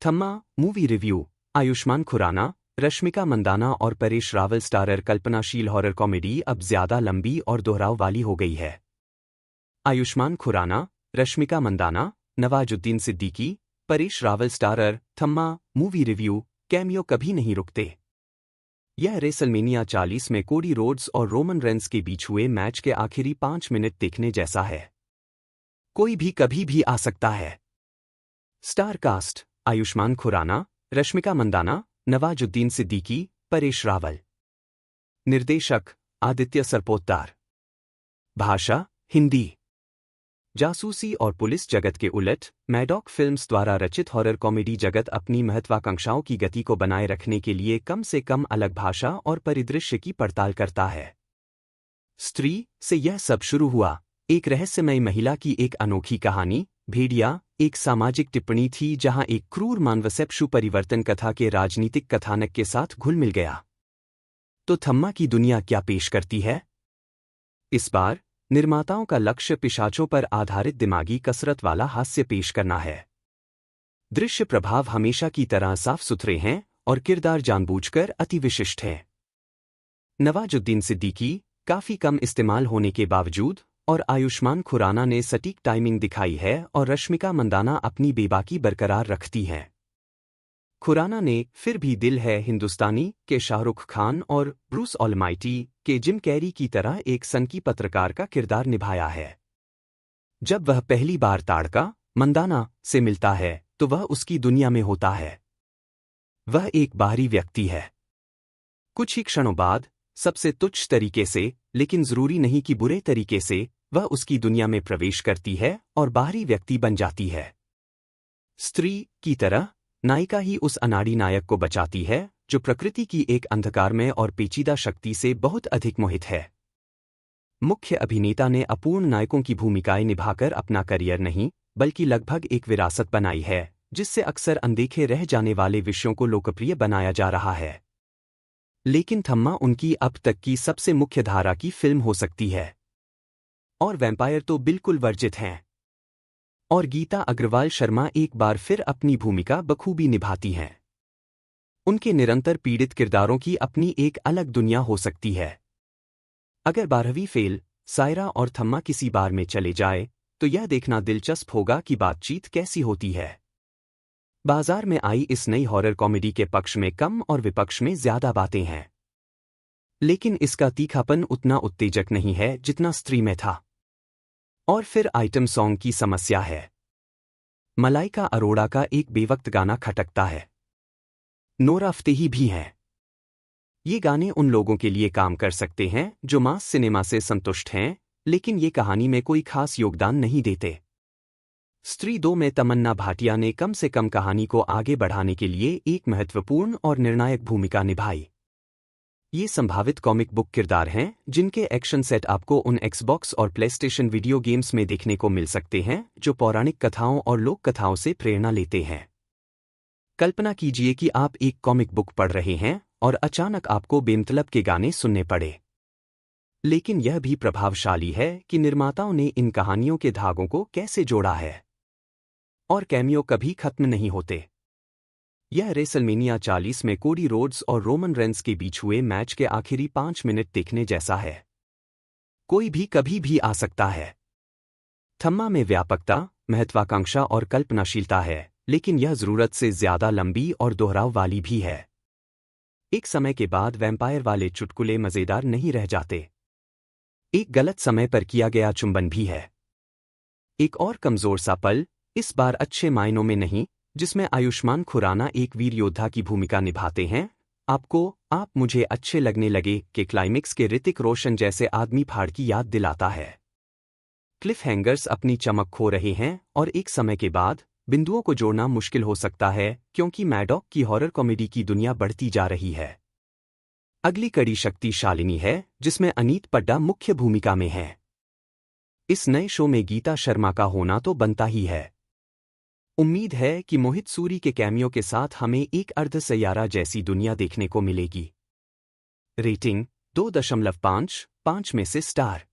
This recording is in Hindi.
Thamma movie review. आयुष्मान खुराना, रश्मिका मंदाना और परेश रावल स्टारर कल्पनाशील हॉरर कॉमेडी अब ज्यादा लंबी और दोहराव वाली हो गई है। Ayushmann Khurrana, Rashmika Mandanna, Nawazuddin Siddiqui, Paresh Rawal starrer Thamma movie review cameo कभी नहीं रुकते। यह रेसलमेनिया 40 में कोडी रोड्स और रोमन रेंस के बीच हुए मैच के आखिरी 5 मिनट देखने जैसा है। कोई भी कभी भी आ सकता है। Star cast: Ayushmann Khurrana, Rashmika Mandanna, Nawazuddin Siddiqui, Paresh Rawal. निर्देशक: आदित्य सरपोतदार। भाषा: हिंदी। जासूसी और पुलिस जगत के उलट, मैडॉक फिल्म्स द्वारा रचित हॉरर कॉमेडी जगत अपनी महत्वाकांक्षाओं की गति को बनाए रखने के लिए कम से कम अलग भाषा और परिदृश्य की पड़ताल करता है। स्त्री से यह सब शुरू हुआ। एक रहस्यमयी महिला की एक अनोखी कहानी, भेड़िया, एक सामाजिक टिप्पणी थी जहां एक क्रूर मानवसेप्शु परिवर्तन कथा के राजनीतिक कथानक के साथ घुल मिल गया। तो थम्मा की दुनिया क्या पेश करती है? इस बार निर्माताओं का लक्ष्य पिशाचों पर आधारित दिमागी कसरत वाला हास्य पेश करना है। दृश्य प्रभाव हमेशा की तरह साफ सुथरे हैं और किरदार जानबूझकर अति विशिष्ट हैं। नवाजुद्दीन सिद्दीकी काफी कम इस्तेमाल होने के बावजूद और आयुष्मान खुराना ने सटीक टाइमिंग दिखाई है और रश्मिका मंदाना अपनी बेबाकी बरकरार रखती हैं। खुराना ने फिर भी दिल है हिंदुस्तानी के शाहरुख खान और ब्रूस ऑलमाइटी के जिम कैरी की तरह एक सनकी पत्रकार का किरदार निभाया है। जब वह पहली बार ताड़का मंदाना से मिलता है तो वह उसकी दुनिया में होता है। वह एक बाहरी व्यक्ति है। कुछ ही क्षणों बाद, सबसे तुच्छ तरीके से, लेकिन जरूरी नहीं कि बुरे तरीके से, वह उसकी दुनिया में प्रवेश करती है और बाहरी व्यक्ति बन जाती है। स्त्री की तरह नायिका ही उस अनाड़ी नायक को बचाती है जो प्रकृति की एक अंधकारमय और पेचीदा शक्ति से बहुत अधिक मोहित है। मुख्य अभिनेता ने अपूर्ण नायकों की भूमिकाएं निभाकर अपना करियर नहीं बल्कि लगभग एक विरासत बनाई है, जिससे अक्सर अनदेखे रह जाने वाले विषयों को लोकप्रिय बनाया जा रहा है। लेकिन थम्मा उनकी अब तक की सबसे मुख्य धारा की फिल्म हो सकती है। और वैम्पायर तो बिल्कुल वर्जित हैं। और गीता अग्रवाल शर्मा एक बार फिर अपनी भूमिका बखूबी निभाती हैं। उनके निरंतर पीड़ित किरदारों की अपनी एक अलग दुनिया हो सकती है। अगर 12वीं फेल, सायरा और थम्मा किसी बार में चले जाए तो यह देखना दिलचस्प होगा कि बातचीत कैसी होती है। बाजार में आई इस नई हॉरर कॉमेडी के पक्ष में कम और विपक्ष में ज्यादा बातें हैं। लेकिन इसका तीखापन उतना उत्तेजक नहीं है जितना स्त्री में था। और फिर आइटम सॉन्ग की समस्या है। मलाइका अरोड़ा का एक बेवक्त गाना खटकता है। नोरा फतेही भी हैं। ये गाने उन लोगों के लिए काम कर सकते हैं जो मास सिनेमा से संतुष्ट हैं, लेकिन ये कहानी में कोई खास योगदान नहीं देते। स्त्री 2 में तमन्ना भाटिया ने कम से कम कहानी को आगे बढ़ाने के लिए एक महत्वपूर्ण और निर्णायक भूमिका निभाई। ये संभावित कॉमिक बुक किरदार हैं जिनके एक्शन सेट आपको उन एक्सबॉक्स और प्लेस्टेशन वीडियो गेम्स में देखने को मिल सकते हैं जो पौराणिक कथाओं और लोक कथाओं से प्रेरणा लेते हैं। कल्पना कीजिए कि आप एक कॉमिक बुक पढ़ रहे हैं और अचानक आपको बेमतलब के गाने सुनने पड़े। लेकिन यह भी प्रभावशाली है कि निर्माताओं ने इन कहानियों के धागों को कैसे जोड़ा है। और कैमियो कभी खत्म नहीं होते। यह रेसलमेनिया 40 में कोडी रोड्स और रोमन रेंस के बीच हुए मैच के आखिरी 5 मिनट देखने जैसा है। कोई भी कभी भी आ सकता है। थम्मा में व्यापकता, महत्वाकांक्षा और कल्पनाशीलता है, लेकिन यह जरूरत से ज्यादा लंबी और दोहराव वाली भी है। एक समय के बाद वैम्पायर वाले चुटकुले मजेदार नहीं रह जाते। एक गलत समय पर किया गया चुंबन भी है। एक और कमजोर सा पल, इस बार अच्छे मायनों में नहीं, जिसमें आयुष्मान खुराना एक वीर योद्धा की भूमिका निभाते हैं। आप मुझे अच्छे लगने लगे के क्लाइमेक्स के ऋतिक रोशन जैसे आदमी फाड़ की याद दिलाता है। क्लिफ हैंगर्स अपनी चमक खो रहे हैं और एक समय के बाद बिंदुओं को जोड़ना मुश्किल हो सकता है क्योंकि मैडॉक की हॉरर कॉमेडी की दुनिया बढ़ती जा रही है। अगली कड़ी शक्तिशालिनी है जिसमें अनीत पड्डा मुख्य भूमिका में है। इस नए शो में गीता शर्मा का होना तो बनता ही है। उम्मीद है कि मोहित सूरी के कैमियो के साथ हमें एक अर्ध सैयारा जैसी दुनिया देखने को मिलेगी। रेटिंग 2.5 में से स्टार।